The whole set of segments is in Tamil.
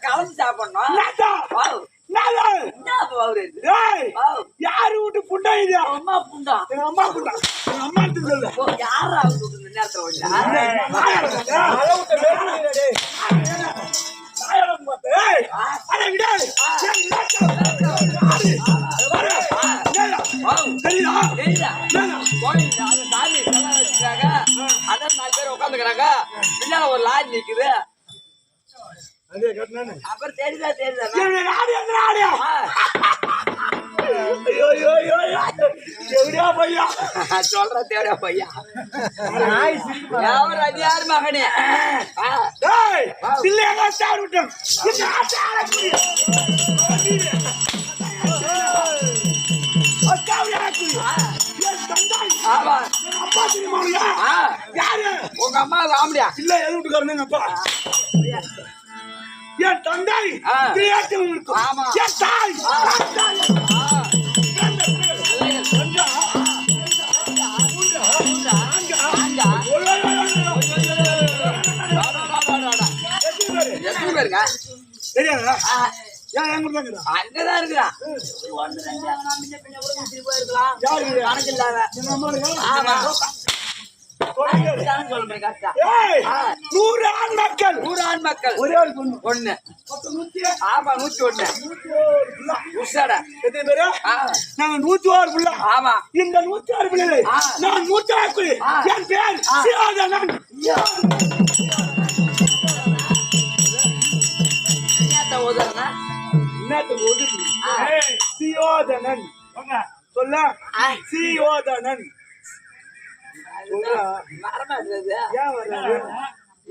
கலந்து சாப்பிடணும். யாரு வீட்டு புண்டா இது? அம்மா புண்டா. அம்மா புண்டா. அம்மா சொல்லு. யாரா நேரத்துல உட்காந்துக்கிறாங்க. பின்னால ஒரு லாரி நிக்குது. அப்புறம் தெரியுதா சொல்ற தேவையா பையா யாரு மகனே உங்க அம்மா ஆம்படியா இல்ல எது வீட்டுக்காரங்க அப்பா என் தந்தை இருக்கும். என் தாய் தெரியாதா? அங்கதான் இருக்கிறான். கணக்கு இல்லாத 100 ஆண் மக்கள் ஒரே ஒரு பொண்ணு. ஆமா 101. நாங்க 106 பிள்ளை. ஆமா இந்த 106 பிள்ளை நான் 106. என் பேர் சியோதனன். சியோதனன் சொல்ல சியோதனன்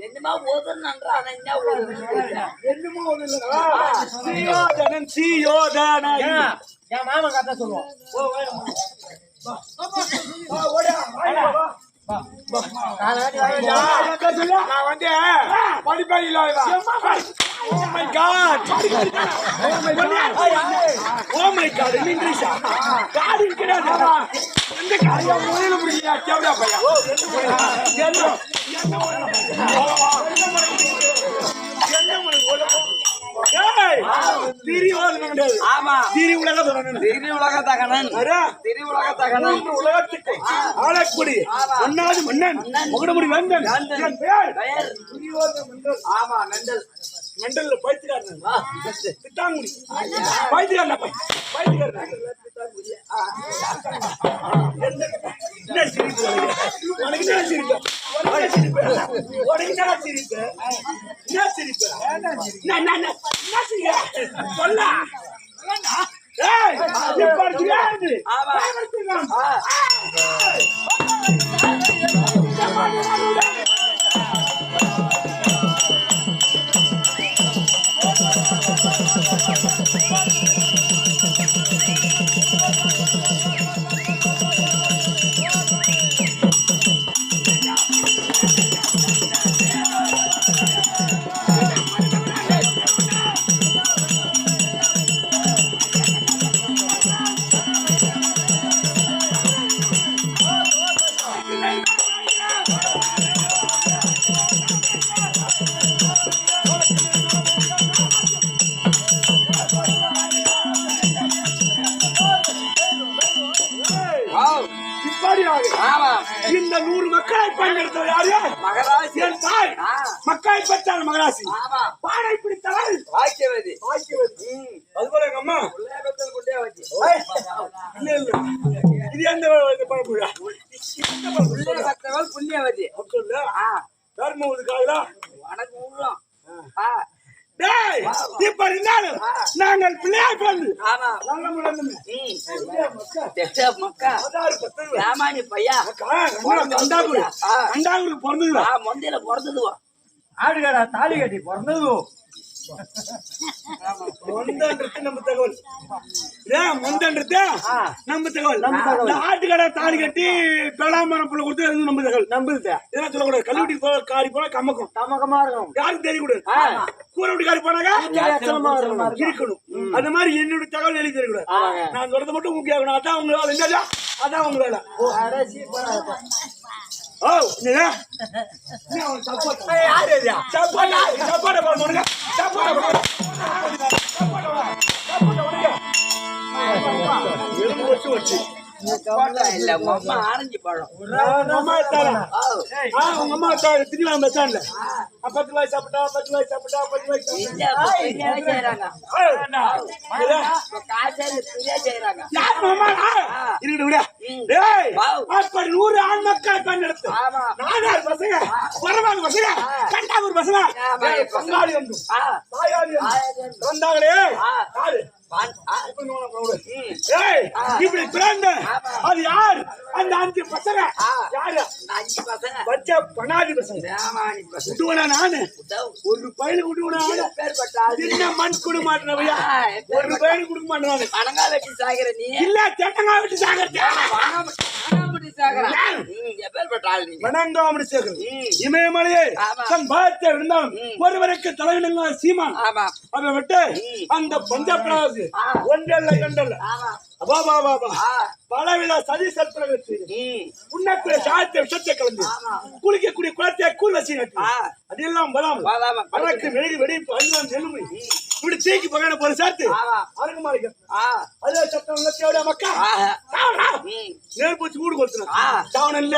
என்னமா சியோதனன் சியோதனன் என் மாமா கதை சொல்லுவோம். நான் வந்து படிப்பா இல்லாத Oh my God! Oh my God! In English, God in Canada. In the car, you're going to bring your camera. மெண்டல்ல பைத்தியக்காரன் திட்டாங்குடி பைத்தியக்காரன் பைத்தியக்காரன் என்ன சிரிப்பு உனக்கு என்ன சிரிப்பு உனக்கு சிரிப்பு உனக்கு என்ன சிரிப்பு என்ன சிரிப்பு என்ன சிரிப்பு சொல்ல ஏய் இப்ப தெரியாது ஆமா இந்த 100 மக்களை பயன்படுத்தவர் யாரு? மகராசி. என் தாய் மக்களை பெற்றார் மகராசி. பாடை பிடித்தவள் பாக்கியவதி. அதுபோல எங்க அம்மா இது எந்த புண்ணியவதி சொல்லு. தர்மவதி காதலா உனக்கு உள்ளம் நாங்கள் பிள்ளையார் பிறந்து அண்டாகுருக்கு பிறந்தது மொந்தையில பிறந்ததுவா ஆடுகாடா தாலி கட்டி பிறந்தது மொந்தன்றது நம்ம தகவல். மொந்தன்றது நம்ம தகவல். இந்த ஆட்டுக்கடை தாலி கட்டி பெலாமரம் புள்ள கொடுத்து நம்ம தகவல். நம்புது இதெல்லாம் சொல்லக்கூடாது. கல்லூட்டி காரி போனா கம்மக்கும் கம்மக்கமா இருக்கும். யாருக்கு தெரியக்கூடாது. கூரை விட்டு காரி போனாங்க இருக்கணும். அந்த மாதிரி என்னுடைய தகவல் எழுதி தெரியக்கூடாது. நான் சொல்றது மட்டும் உங்களுக்கு கேட்கணும். அதான் உங்க வேலை. என்னதா அதான் உங்க வேலை. ஓ வச்சு ஆரஞ்சு பழம் உங்க அம்மா திடீர்னு பச்சான்ல 10 ரூபாய் சாப்பிட்டா 10 ரூபாய் சாப்பிட்டா 10 ரூபாய் அப்படி 100 ஆண் மக்கள் பெண் எடுத்து 4 பசங்க பரவாயில்ல பசங்க கண்டாவூர் பசங்க பங்காளி வந்து வந்தாங்களே இப்படி பிறந்த அது யார்? அந்த 5 பசங்க யாரு? 5 பசங்க வச்ச பணாதி பசங்க. விடுவனா நானு ஒரு பையனுக்கு விடுவனா சின்ன மண் குடு மாட்டேன். ஒரு பையனுக்கு கொடுக்க மாட்டேன். பணங்கா வெட்டி சாகிற நீ இல்ல தேட்டங்கா வெட்டி சாகிறேன். இமயமலையே தன் பாகத்தை இருந்தாலும் ஒருவருக்கு தலைவனுங்க சீமான் அதை விட்டு அந்த பஞ்சாப் ஒன்றல்ல இரண்டல்ல பலவித சதி சத்திர வச்சு உண்ணக்கூடிய சாயத்தை விஷத்தை கலந்து குளிக்கக்கூடிய குளத்தை கூழ் வச்சு அதெல்லாம் பலக்கு வெடி வெடிப்பு அஞ்சாம் நெல்லுமை இப்படி தீக்கி பகன போற சேர்த்து அருகு மாறிக்க அதே சத்தம் தேவையா மக்கா நேர் பூச்சி கூடு கொடுத்துரும் சாவனம் இல்ல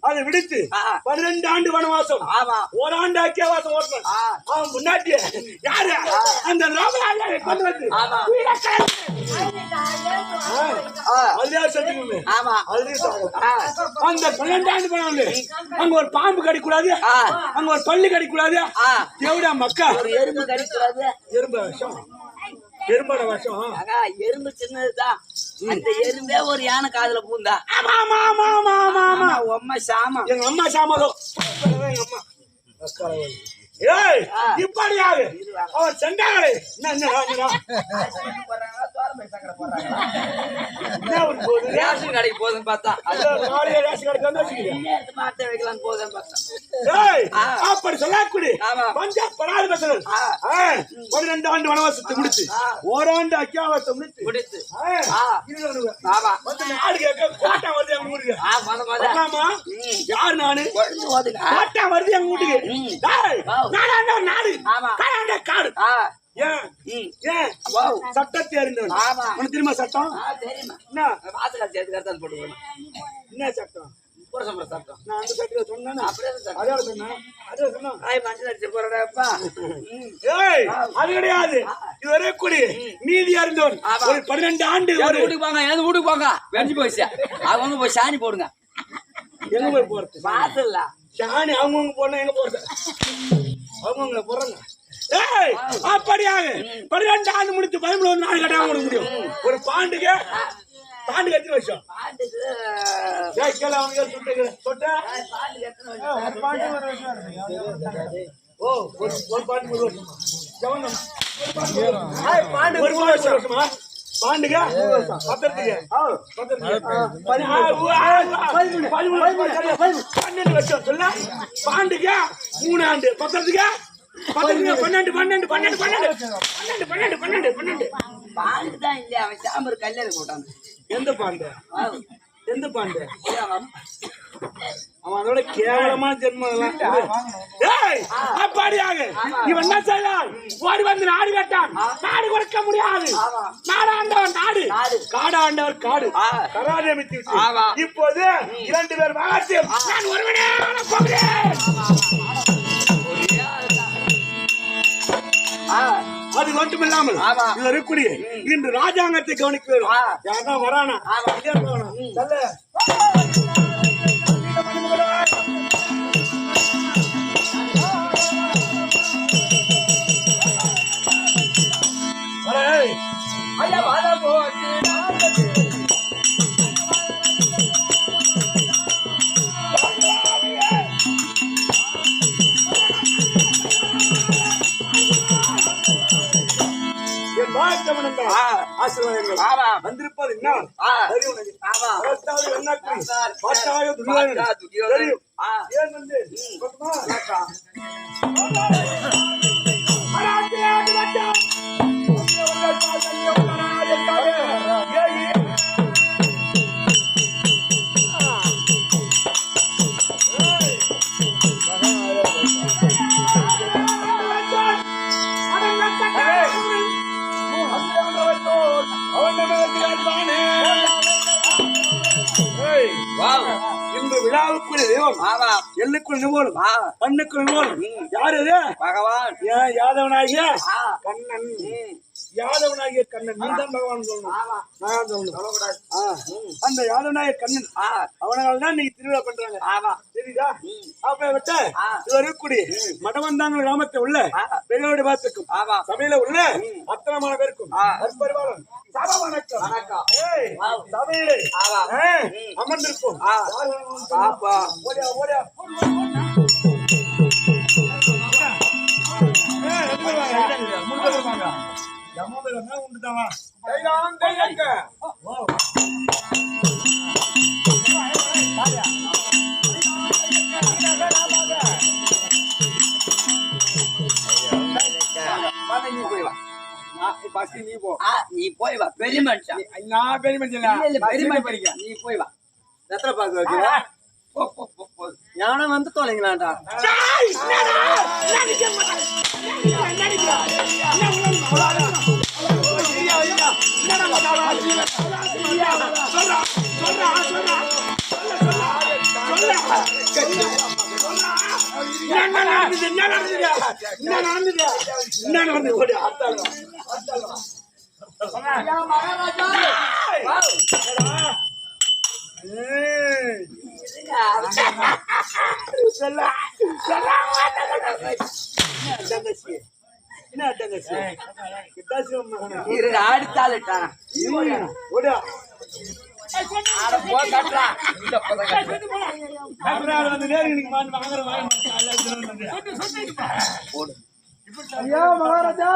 அதை விடுத்து 12 ஆண்டு வனவாசம் 1 ஆண்டு அக்கியவாசம் ஓட்டணும். அவன் முன்னாடி யாரு அந்த கொண்டு வந்து அந்த 12 ஆண்டு பணம் அங்க ஒரு பாம்பு கடிக்கூடாது, அங்க ஒரு பள்ளி கடிக்கூடாது. எவ்வளோ மக்கா எறும்பு கடிக்கூடாது. எறும்பு விஷம் எறும்போட விஷம். எறும்பு சின்னதுதான். அந்த எறும்பே ஒரு யானை காதுல பூந்தா. அம்மா சாமம் எங்க அம்மா சாமதோ எங்க அம்மா இப்படியாது அவன் சென்றாங்களே ரேஷன் கடைக்கு போதுன்னு பார்த்தா ரேஷன் கடைக்கு மாத்த வைக்கலாம் போதுன்னு பார்த்தா அப்படி சொல்லக்கூடிய பஞ்சாப் பராது பசங்கள் 12 ஆண்டு வனவாசத்தை முடிச்சு 1 ஆண்டு அக்கியாவாசத்தை முடிச்சு நாடு கேட்க கோட்டா வருது எங்க ஊருக்கு. யாரு நானு கோட்டா வருது எங்க வீட்டுக்கு. நாடு காடு சட்டத்தை அறிந்தவன் உனக்கு தெரியுமா சட்டம்? என்ன சட்டம்? நான் அந்த சட்டத்தை சொன்னேன். அதோட சொன்னேன் அது கிடையாது. இது ஒரே கூடி நீதி அறிந்தவன் ஒரு 12 ஆண்டு வீட்டுக்கு போங்க. எது வீட்டுக்கு போங்க வெடிச்சு போயிடுச்சு. அவங்க போய் சாணி போடுங்க. எங்க போய் போறது? வாசல்ல சாணி அவங்கவுங்க போனா எங்க போறது? அவங்கவுங்க போறாங்க. அப்படியாக 12 ஆண்டு முடித்து 13 நாள் கட்டாம கொடுக்க முடியும். ஒரு பாண்டுக்கு எத்தனை வருஷம்? ஒரு பாண்டு 1 வருஷமா பாண்டுங்க 12 வருஷம் சொல்ல. பாண்டுங்க 3 ஆண்டு பத்திரத்துக்கு 12 பாண்டு தான் இல்லையா? அவன் சாம்பர் கல்யாணம் போட்டான். எந்த பாண்டு? அவன் அதோட கேவலமான ஜென்மம். அப்படியாக இவன் என்ன செய்தான்? ஓடி வந்து நாடு கேட்டான். நாடு கொடுக்க முடியாது. நாடாண்டவர் நாடு, காடாண்டவர் காடு. கராடி அமைத்து விட்டு இப்போது 2 பேர் மகாசியம் நான் ஒருவனே போகிறேன். அது மட்டுமில்லாமல் இருக்கக்கூடிய இன்று ராஜாங்கத்தை கவனிக்க வரும். யாருதான் வரானா? ஆசீர்வாதங்கள் வந்திருப்பது என்ன தெரியும் ஏன் வந்து இன்று விழாவுக்குரிய தெய்வம் எல்லுக்குள் நிவோலும் கண்ணுக்குள் நிவோலும் யாரு இது பகவான் ஏன் யாதவனாகிய கண்ணன் யாதவனாகிய கண்ணன் நீ தான் பகவான் சொல்லணும் நான் சொல்லணும் அந்த யாதவனாகிய கண்ணன் அவனால் தான் நீங்க திருவிழா பண்றாங்க தெரியுதா அப்ப விட்ட இருக்கக்கூடிய மடவந்தாங்க கிராமத்தை உள்ள பெரியவருடைய பார்த்துக்கும் சபையில உள்ள அத்தனமான பேருக்கும் நற்பரிவாளன் சபா வணக்கம் சபையிலே அமர்ந்திருக்கும் ஓடியா ஓடியா நீ போய் வா பெரிய மனுஷன் நான் பெரிய மனுஷன் பெரிய மனுஷன் நீ போய் வா எத்தனை பாக்கு வைக்கிற ஞானம் வந்து தொலைங்களாண்டா ஐயா மகாராஜா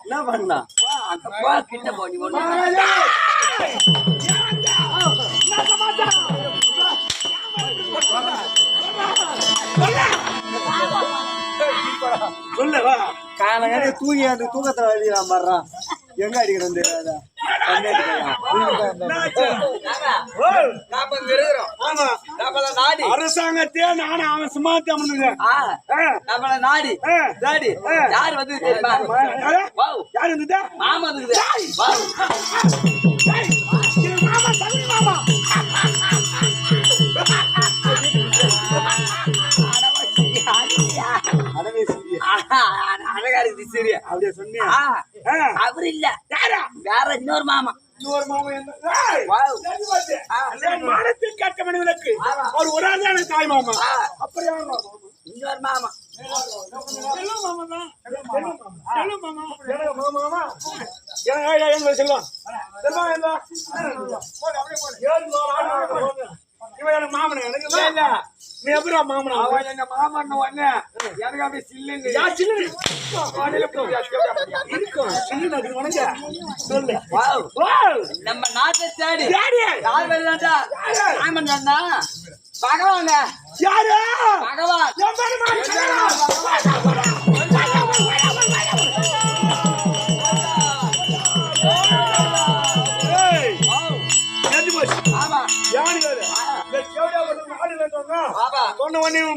என்ன பண்ணா கிட்ட போனி சொல்லவா காலங்காடி தூங்கி அந்த தூக்கத்தை அடிக்கிறான் பாடுறான் எங்க அடிக்கிறோம் தெரியாதா அரசாங்கத்தையே நானும் அவன் சும்மா தமிழ்ங்க நம்மள நாடி நாடி யார் வந்து தெரியுமா யார் இருந்ததா மாமா இருக்குது மாமா தமிழ் மாமா அழகாருக்கு சரி அப்படியே சொன்னியா அவரு இல்ல வேற இன்னொரு மாமா இன்னொரு மாமா மானத்தில் கேட்க மனிதனுக்கு அவர் ஒரு ஆள் தான் தாய் மாமா அப்படியே இன்னொரு மாமா இவன் மாமன எனக்கு இல்ல நீ எப்படா மாமனா எங்க மாமன் ஒண்ணு எனக்கு அப்படியே சில்லுன்னு சொல்லு நம்ம நாட்டை தேடி யார் வெளிநாட்டா மாமன் வந்தா பகவாங்க யாரு பகவான்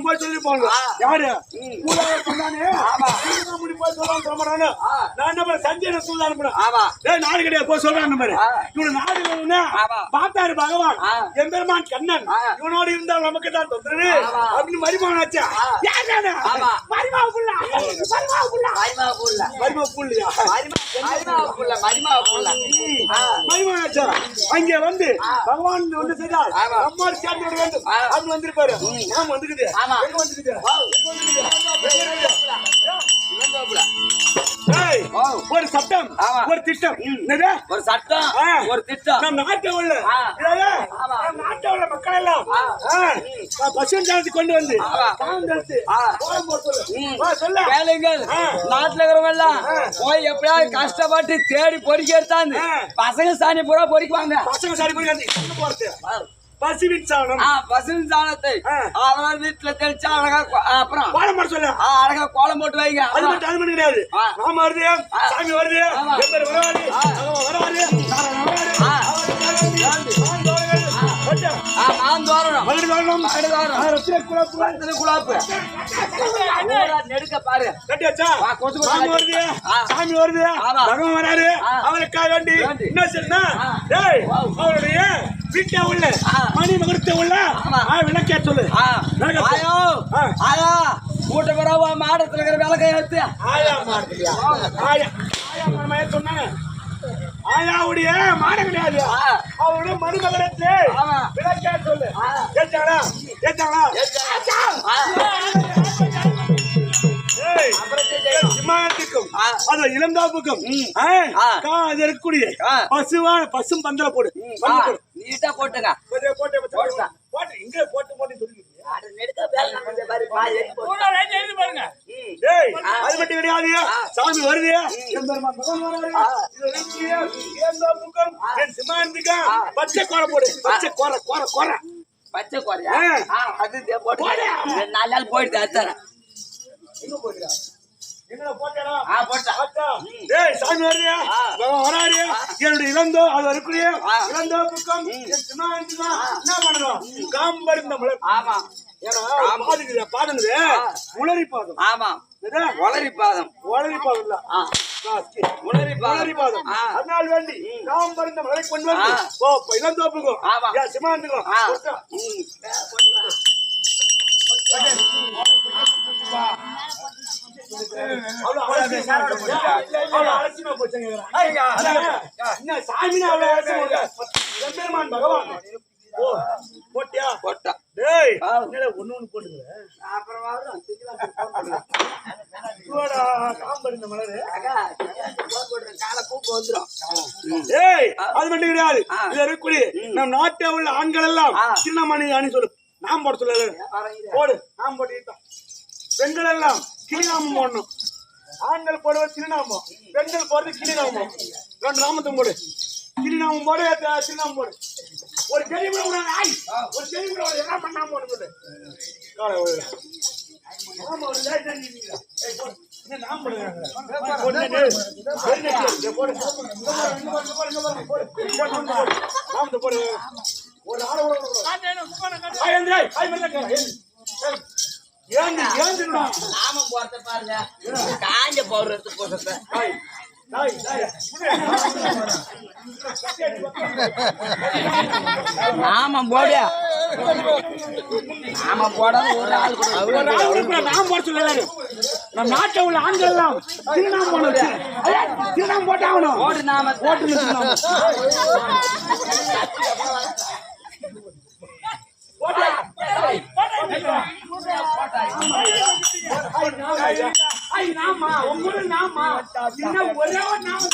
போய் சொல்லி போங்க யாரு சொன்னானே போய் சொல்றான் நான் என்ன சஞ்சய் சொல்ல அனுப்புறேன் நாடு கிடையாது போய் சொல்றான் மாதிரி இவனு நாடு பார்த்தாரு பகவான் எம்பெருமான் கண்ணன் இவனோடு இருந்தால் நமக்கு தான் தொந்தரவு அப்படின்னு மரிமான் ஆச்சா மரிமாவு புள்ள மரிமான் ஆச்சா அங்கே வந்து பகவான் ஒன்று செய்தால் நம்மால் சேர்ந்து விட வேண்டும் அப்படின்னு வந்து பாரு நாம வந்துக்குது ஆமா. எங்க வந்துக்குது இளந்தோப்புல. ஏய், ஒரு சட்டம் ஆமா. ஒரு திட்டம் என்னது? ஒரு சட்டம் ஒரு திட்டம். நம் நாட்டை உள்ள ஆமா. நம் நாட்டை உள்ள மக்கள் எல்லாம் பசுஞ்சாலத்தை கொண்டு வந்து சாயம் தெளித்து கோலம் போட சொல்லு. வா, சொல்லு. கேளுங்கள். நாட்டுல இருக்கிறவங்க எல்லாம் போய் எப்படியாவது கஷ்டப்பட்டு தேடி பொறுக்கி எடுத்தாந்து பசங்க சாணி பூரா பொறிக்குவாங்க. பசங்க சாரி போய் எங்க போறது? பசுவின் சாணம் பசுவின் சாணத்தை அவன் வீட்டுல தெளிச்சா அழகா அப்புறம் கோலம் போட சொல்லு. அழகா கோலம் போட்டு வைங்க. அது மட்டும் அது மட்டும் கிடையாது. நாம வருது சாமி வருது எப்பர் வராது வராது நெடுக்க பாரு சாமி வருது சாமி வருது பகவான் வராரு அவருக்காக வேண்டி என்ன சொல்லுனா அவருடைய வீட்டை உள்ள மணி மகரத்தை உள்ள விளக்கே சொல்லு. மூட்டை பிறகு மாடத்துல இருக்கிற விளக்கை எடுத்து ஆயா மாடுறியா ஆயா ஆயா மனமைய சொன்னாங்க. ஆயாவுடைய மாட கிடையாது அவருடைய மணிமகரத்தை விளக்கே சொல்லு. ஏச்சாங்களா ஏச்சாங்களா சிம்மாயத்துக்கும் அது இளந்தாப்புக்கும் அது இருக்கக்கூடிய பசுவான பசும் பந்தல போடு நீட்டா போட்டுங்க. போட்டு இங்க போட்டு போட்டு சொல்லி அது மட்டும் கிடையாது. சாமி வருது சிம்மாயத்துக்கும் பச்சை கோர போடு பச்சை கோர கோர கோர பச்சை கோரையா அது போட்டு 4 நாள் போயிட்டு அத்தனை சாமி வருது வராரு என்னுடைய இளந்தோ அது இருக்கக்கூடிய இளந்தோ புக்கம் என்ன பண்ணணும் காம்பருந்த மலர். ஆமா பாடுங்குது உளறி பாதம். ஆமா ஒளரி பாதம் உளறி பாதம் இல்ல உளறி பாதம். அதனால் வேண்டி காம்பருந்த மலரை கொண்டு வந்து இளந்தோப்புக்கும் சிமாந்துக்கும் பகவான் போட்டியா போட்டா டேய் ஒண்ணு போட்டுங்க காம்பருந்த மலரு கால கூப்பு வந்துடும். அது மட்டும் கிடையாது. இது இருக்கக்கூடிய நம் நாட்டை உள்ள ஆண்கள் எல்லாம் சின்னமணி அணி சொல்லு. நாம் போட சொல்லு போடு நாம் போட்டு பெண்கள் எல்லாம் கிளிநாமம் போடணும். ஆண்கள் போடுவது திருநாமம் பெண்கள் போடுறது கிளிநாமம். 2 நாமத்தும் போடு கிளிநாமம் போடு திருநாமம் போடு. ஒரு செடி கூட ஒரு செடி கூட என்ன பண்ணாம போடு சொல்லு. நாமம் போறத பாருங்க காஞ்ச பவுடர் எடுத்து போடுறத ஆமா போடு ஆமா போடாத ஒரு ஆள் கூட நாம் போட சொல்லல. நம்ம நாட்டை உள்ள ஆண்கள் எல்லாம் திருநாமம் திருநாமம் போட்டாகணும். ஓடு நாம போட்டு நாமா ஒவ்வொரு நாமா ஒரே ஒரு நாம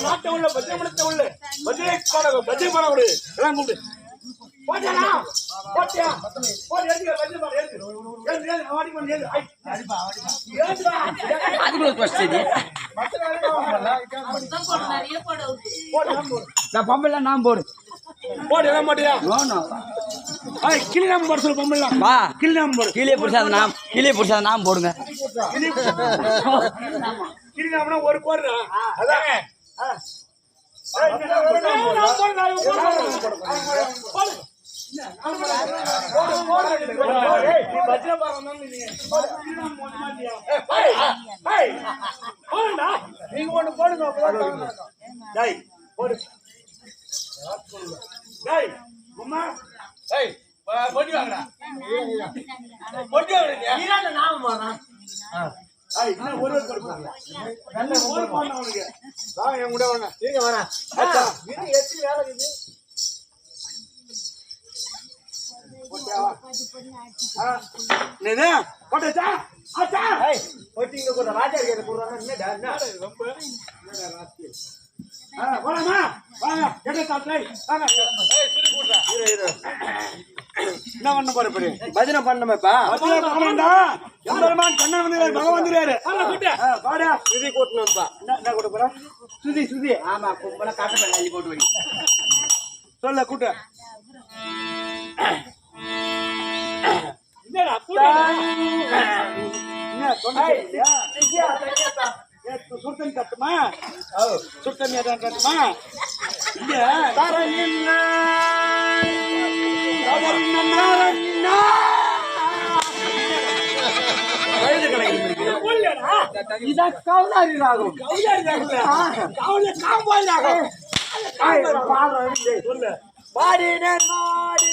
நாட்டை உள்ள பத்திரமடத்தை உள்ள பத்திரை பத்திரப்பட எல்லாம் கூப்பிடு போட்டியா போட்டியா போட்டு அதுக்குள்ள கொஸ்டின் பொம்பளை நான் போடு போடு எல்லாம் போட்டியா நோ கிளி நாம போட சொல்லு. பொம்பளை வா கிளி நாம போடு. கீழே பிடிச்சாத நாம் போடுங்க. கிளி நாமனா ஒரு கோடுறா அதான் நீங்க ஒண்ணு போடுங்க போடு டேய் அம்மா ஏய் பொட்டி வாங்கடா பொட்டி வாங்கடா நீரான நாம போறான் ஏய் இன்னும் ஒரு கொடுப்பாங்க நல்ல ஒரு பண்ண அவனுக்கு வாங்க என் கூட வாங்க இருங்க வரேன் அச்சா இது எத்தி வேலை இருக்குது என்னது போட்டா அச்சா ஏய் ஒட்டி இங்க கூட ராஜா கிட்ட போறானே என்னடா என்ன ரொம்ப போலாமா வாங்க எங்க சாப்பிட்டை வாங்க ஏய் சுரி கூட்றா என்ன பண்ண போற பெரிய பஜனை பண்ணமேப்பா ஆமாண்டா எம்பெருமான் கண்ணன் வந்துறாரு பகவான் வந்துறாரு வாடா சுதி கூட்டணும்ப்பா என்ன கூட்ட போற சுதி ஆமா கும்பல காட்ட அள்ளி போட்டு வை சொல்ல கூட்ட என்னடா கூட்ட என்ன சொன்னியா சுத்தம் கட்டுமா சுத்தம் ஏதான் கட்டுமா இல்ல இதான் கவுலாரி ராகம் பாடினேன் மாடி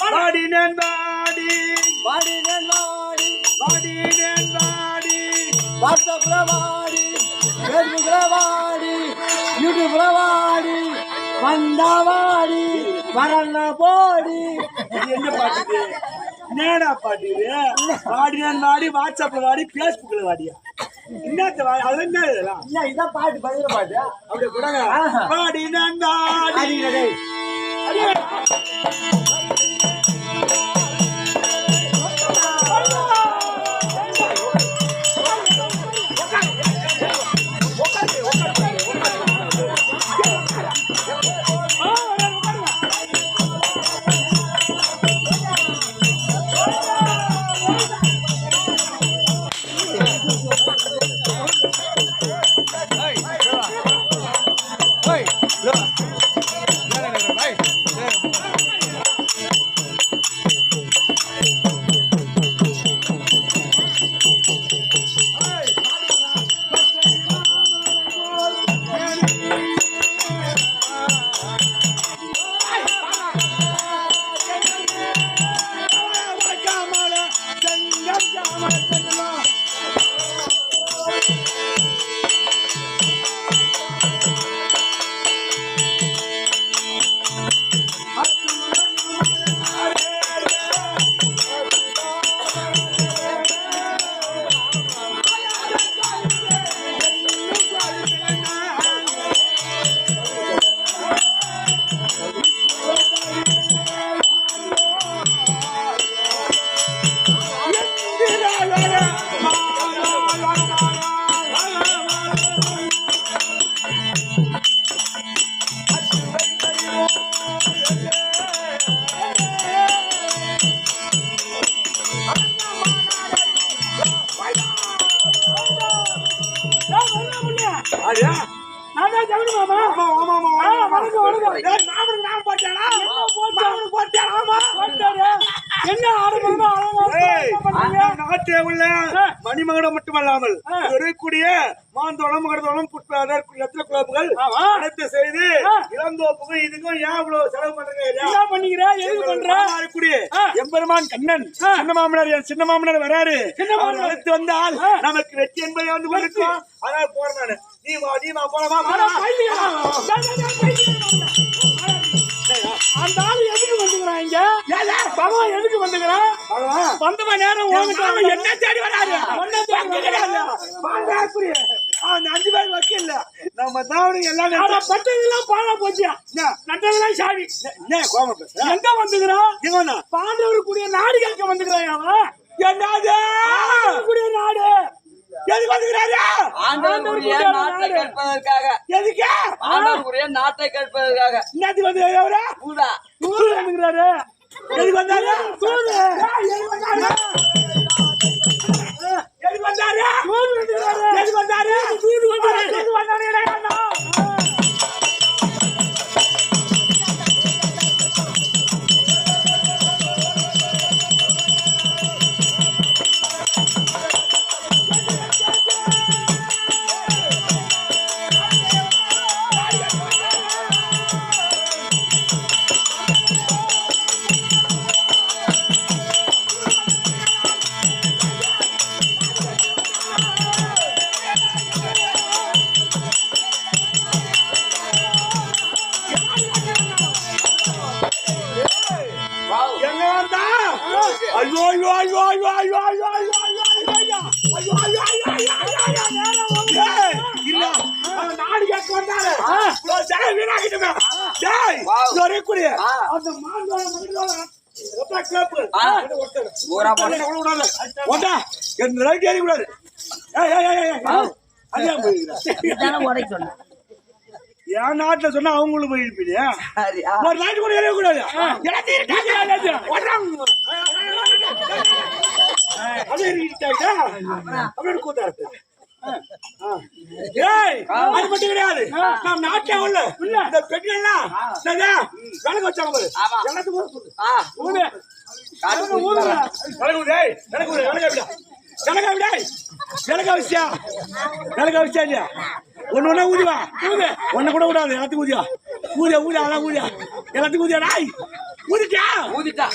பாடினேன் பாடி பாடினேன் மாடி பாடினேன் பாடி வாட்ஸ்அப்ல வாடி ஃபேஸ்புக்ல வாடி யூடியூப்ல வாடி வந்தா வாடி வரல போடி இது என்ன பாட்டு என்னடா பாட்டு இது பாடினேன் வாடி வாட்ஸ்அப்ல வாடி பேஸ்புக்ல வாடியா என்னத்த அது என்ன இதெல்லாம் இல்ல இதான் பாட்டு பதில பாட்டு அப்படியே கூடங்க பாடினேன் வாடி அடிக்கிறதே நாட்டே உள்ள மணிமகடம் மட்டுமல்லாமல் இருக்கக்கூடிய மாந்தோளம் மகடத்தோளம் ரத்தின குழப்புகள் அனைத்து செய்து இளந்தோப்புகள் இதுக்கும் ஏன் இவ்வளவு செலவு பண்றீங்க இருக்கக்கூடிய எம்பெருமான் கண்ணன் சின்ன மாமனார் சின்ன மாமனார் வராரு அழைத்து வந்தால் நமக்கு வெற்றி என்பதை வந்து இருக்கும் அதனால போறேன் நானு நீ போலமா அந்த ஆளு எதுக்கு வந்துக்கிறான் இங்க பகவான் எதுக்கு வந்துக்கிறான் வந்தவ நேரம் என்ன தேடி வராரு அந்த 5 பேர் வக்கீல் நம்ம தாவணி எல்லாம் பட்டதெல்லாம் பாழா போச்சியா நட்டதெல்லாம் சாவி கோம எங்க வந்துக்கிறான் பாண்டவர் கூடிய நாடு கேட்க வந்துக்கிறான் அவன் என்னது கூடிய நாடு எதுக்கு வந்துக்கிறாரு ஆண்டவருடைய நாட்டை கேட்பதற்காக எதுக்கு ஆண்டவருடைய நாட்டை கேட்பதற்காக என்னத்துக்கு வந்து அவரா பூதா தூது வந்துக்கிறாரு எதுக்கு வந்தாரு தூது எதுக்கு வந்தாரு எதுக்கு வந்தாரு எதுக்கு வந்தாரு தூது வந்தாரு எதுக்கு வந்தாரு ஐயோ ஐயோ ஐயோ ஐயோ ஐயோ ஐயோ ஐயோ ஐயோ ஐயோ ஐயோ ஐயோ இல்ல அவன் நாடு கேட்க வந்தாரு ஜெய வீணாகிட்டுமே ஜெய் ஒரே குடிய அந்த மாந்தோட மகிழ்வோட ரொம்ப கேப்பு ஊரா போட ஓட்டா என் ரைட் ஏறி கூடாது ஏய் ஏய் ஏய் அடியா போயிடுறா உடைக்க சொன்னேன் என் நாட்டுல சொன்னா அவங்களும் போய் இருப்பீங்க ஒரு நாட்டு கூட ஏறவே கூடாது அது அப்படின்னு கூத்தாரு ஏய் அது மட்டும் கிடையாது நாம் நாட்டிலே உள்ள இந்த பெண்கள்லாம் விளக்கு வச்சாங்க பாரு எல்லாத்துக்கும் இல்லையா ஒண்ணு ஒண்ணா ஊதிவா ஒண்ணு கூட விடாது எல்லாத்துக்கும் ஊதியா ஊதியா ஊதியா அதான் ஊதியா எல்லாத்துக்கும் ஊதியா டாய் ஊதிட்டா ஊதிட்டா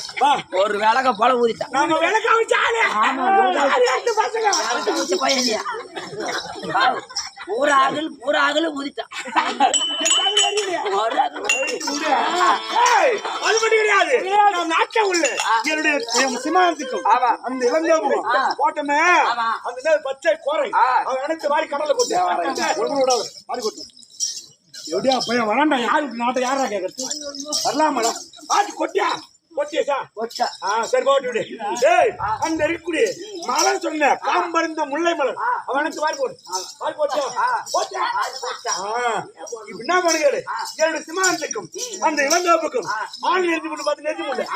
ஒரு விளக்க போல ஊதிட்டா நாம விளக்க வச்சாலே பையன் பூராகல ஊதிட்டா அது மட்டும் கிடையாது நாட்டில் உள்ள என்னுடைய சிமானத்துக்கும் அந்த இளஞ்சோமும் போட்டமே அந்த பச்சை கோரை அவன் அனைத்து வாரி கடலை போட்டு வாரி கொட்டு எப்படியா பையன் வராண்டா யாரு நாட்டை யாரா கேட்கறது வரலாமாடா பாட்டு கொட்டியா கொட்டியா கொட்டா சரி போட்டு டேய் அந்த இருக்குடி மலர் சொன்ன காம்பருந்த முல்லை மலர் அவனுக்கு வாரி போடு வாரி போட்டியா போட்டியா இப்ப என்ன பண்ணுகிறாரு என்னோட சிமானத்துக்கும் அந்த இளந்தோப்புக்கும் ஆள் நெருங்கி கொண்டு பார்த்து நெருங்கி முடியல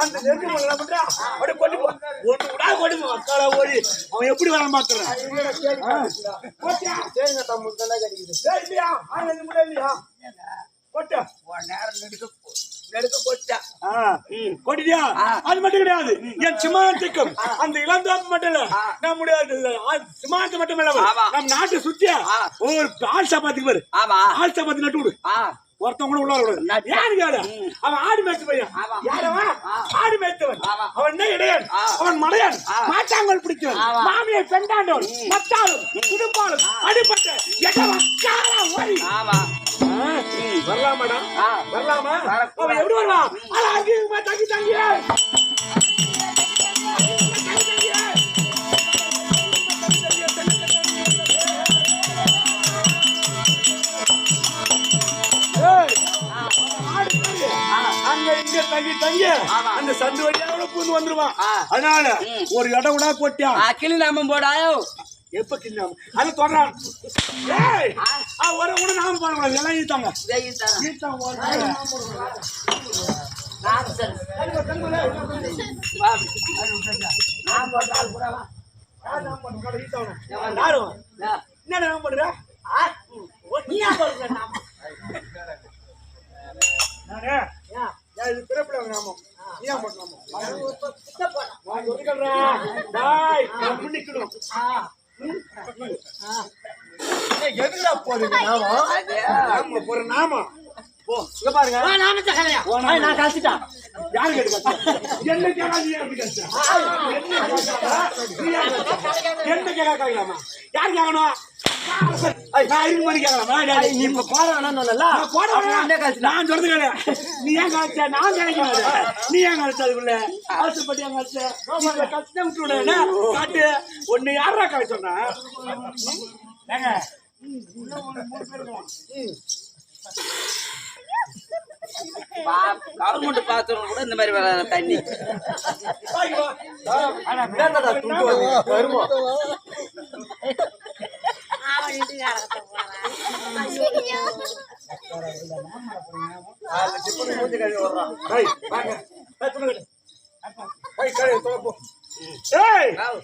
அந்த நெருங்கி முடியல என்ன பண்றா அப்படியே கொட்டி போ ஒன்று விடா கொட்டி மக்கால ஓடி அவன் எப்படி வர மாத்துறான் போட்டியா சரிங்க தம்பு நல்லா கிடைக்குது இல்லையா ஆள் நெருங்கி முடியல இல்லையா கொட்டா நேரம் நெடுக்க போட்டா கொட்டியா அது மட்டும் கிடையாது என் சிமானத்துக்கும் அந்த இளந்தோப்பு மட்டும் இல்ல நம்முடைய சிமானத்து மட்டும் இல்ல நம்ம நாட்டை சுத்தியா ஒரு ஆள் சாப்பாத்துக்கு பாரு ஆள் சாப்பாத்து நட்டு விடு ஒருத்தவங்க உள்ள விடாது யாரு கேடு அவன் ஆடு மேய்ச்சு பையன் யாரவன் ஆடு மேய்த்தவன் அவன் என்ன இடையன் அவன் மலையன் மாட்டாங்கல் பிடிச்சவன் மாமியை பெண்டாண்டவன் மத்தாலும் குடும்பாலும் அடிப்பட்ட ஓடி வரலாமாடா வரலாமா அவன் எப்படி வருவான் தங்கி தங்கி தங்கி தங்கி அந்த சந்து வழியாக பூந்து வந்துருவான் அதனால ஒரு இடம் கூட கொட்டியா கிளி நாம போடாயோ எப்ப கிண்ணாம அது தொடரான் ஒரு கூட நாம போடக்கூடாது எல்லாம் ஈத்தாங்க என்ன நாம போடுற இது பிறப்பிட நாமம் நீ ஏன் போடலாமா எதுல போறீங்க நாம போற நாம போ இங்க பாருங்க நான் கழிச்சிட்டேன் யாரு கேட்டு என்ன என்ன கேட்கலாமா யாரு கேட்கணும் நான் சொல்றது நீ ஏன் கழிச்ச நான் கிடைக்காது நீ ஏன் கழிச்ச அதுக்குள்ள அவசரப்பட்டு ஏன் கழிச்ச கழிச்சு விட்டு காட்டு ஒண்ணு யாரா கழிச்சோன்னா கவர்மெண்ட் பாத்ரூம் கூட இந்த மாதிரி வர தண்ணி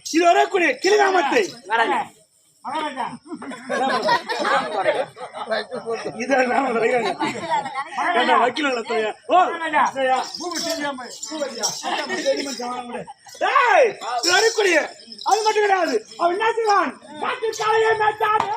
இது ஒரே குடி கிளிகாமத்தை வக்கீல் அது மட்டும் கிடையாது அவன் என்ன செய்வான் காலையே மேய்த்தாரு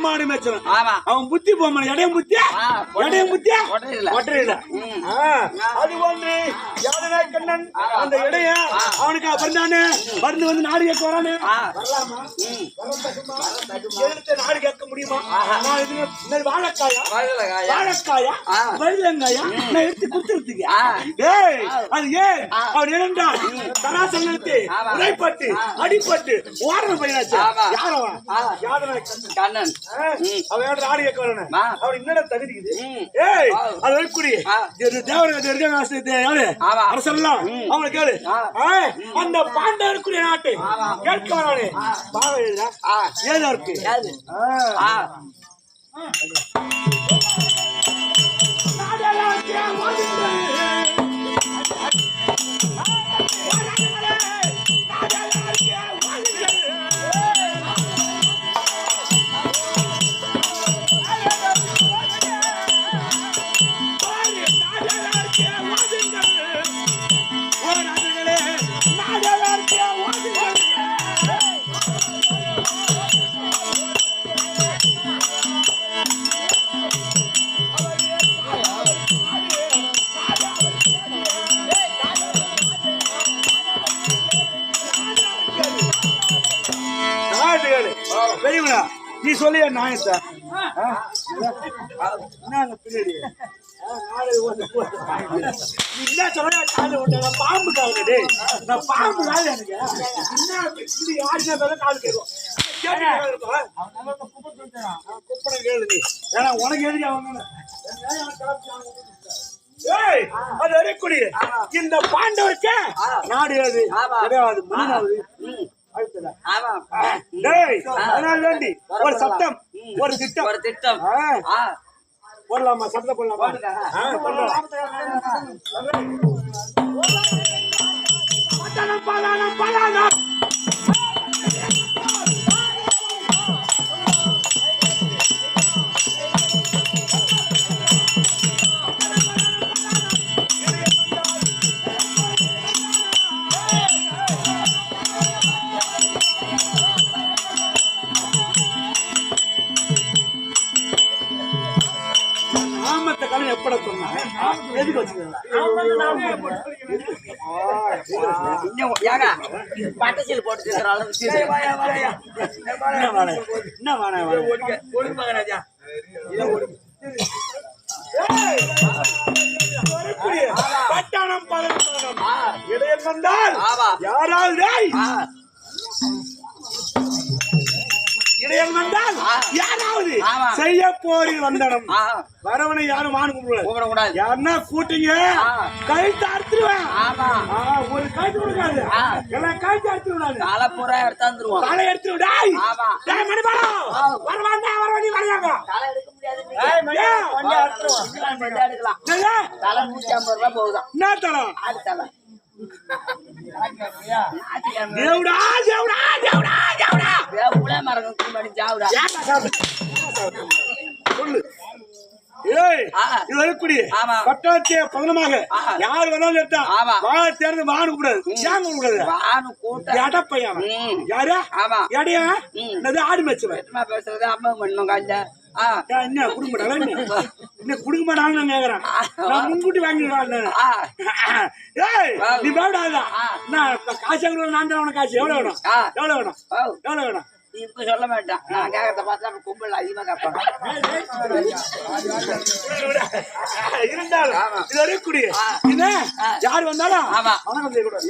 மாடு மேய்ச்சணும் ஆமா அவன் புத்தி போமா இடையம் புத்தியா இடையம் புத்தியா ஒட்டையில ஒற்றையில அது ஒன்று யாதனை கண்ணன் அந்த இடைய அவனுக்கு பிறந்தானே மருந்து வந்து நாடு கேட்க வரானே வரலாமா எடுத்து நாடு கேட்க முடியுமா நான் இது வாழைக்காயா வாழைக்காயா வெள்ளங்காயா நான் எடுத்து குத்துறதுக்கு ஏய் அது ஏன் அவன் என்னென்றால் தராசனத்தை உடைப்பட்டு அடிப்பட்டு ஓடுற பையனாச்சு யாரவன் யாதனை கண்ணன் அவன் நாடு கேட்க வரணும் அவன் என்னடா தகுதி ஏய் அது வைக்கூடிய தேவர அரசெல்லாம் அவனை கேளு அந்த பாண்டவருக்குரிய நாட்டை கேட்க வரானே ஏதா இருக்கு பெரியவனா நீ சொல்லிய நாயத்தா பின்னாடி என்ன சொல்ல கால விட்ட பாம்பு காவலு நான் பாம்பு கால எனக்கு என்ன யாருன்னா கால் கேட்கும் குப்பனை கேளு நீ ஏன்னா உனக்கு எதுக்கு அவங்க அது அறியக்கூடிய இந்த பாண்டவருக்கு நாடு ஏது கிடையாது மூணாவது வேண்டி ஒரு சட்டம் ஒரு திட்டம் போடலாமா சட்டத்தை போடலாமா எப்பட சொன்னாங்க எதுக்கு பட்டச்சல் போட்டு பட்டாணம் இடையில் வந்தால் யாராவது இடையில் வந்தால் யாராவது செய்ய போரி வந்தனம் வரவனை யாரும் வாங்க கூடாது யாருன்னா கூட்டிங்க கழுத்து அறுத்துருவேன் ஒரு கழுத்து கொடுக்காது எல்லாம் கழுத்து அறுத்து விடாது தலை பூரா எடுத்தாந்துருவோம் தலை எடுத்து விடாய் மணிபாலம் வரவாண்டா வரவாண்டி வரையாங்க தலை எடுக்க முடியாது தலை 150 ரூபாய் போகுதான் என்ன தலை ஆடு தலை தேவடா தேவடா தேவடா தேவடா வேப்புல மரகம் கும்படி ஜாவுடா சொல்லு ஏய் இது வரக்கூடிய பட்டாட்சிய பதனமாக யார் வேணாலும் எடுத்தா வாழ தேர்ந்து வாங்க கூடாது ஏங்க கூடாது வானு கூட்ட எடப்பையன் யாரு எடையா என்னது ஆடு மேய்ச்சவன் பேசுறது அம்மா பண்ணும் காஞ்ச என்ன குடுக்க மாட்டாங்க என்ன குடுக்க மாட்டாங்கன்னு கேக்குறேன் நான் முன்கூட்டி வாங்கிடுவேன் ஏய் நீ வேடாதா நான் காசு நான் தான் உனக்கு காசு எவ்வளவு வேணும் எவ்வளவு வேணும் எவ்வளவு வேணும் இப்ப சொல்ல மாட்டான் நான் கேட்கறத பார்த்தா கும்பல் அதிகமா கேட்பாங்க இருந்தாலும் இது வரக்கூடிய யாரு வந்தாலும் வணக்கம் செய்யக்கூடாது